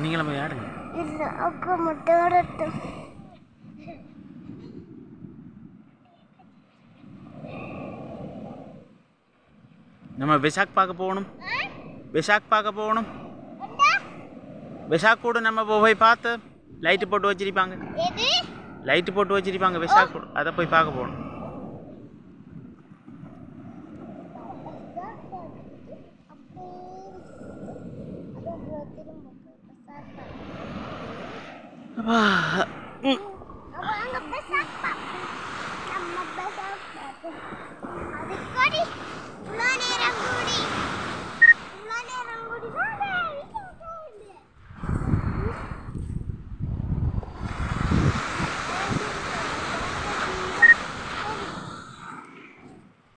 நீங்களும் போய் ஆடுங்க. நம்ம விசாக் பார்க்க போகணும். விசாக் பார்க்க போகணும். விசாக் கூட நம்ம போய் பார்த்து லைட்டு போட்டு வச்சிருப்பாங்க. லைட்டு போட்டு வச்சிருப்பாங்க விசாக் கூட. அதை போய் பார்க்க போகணும். அப்பா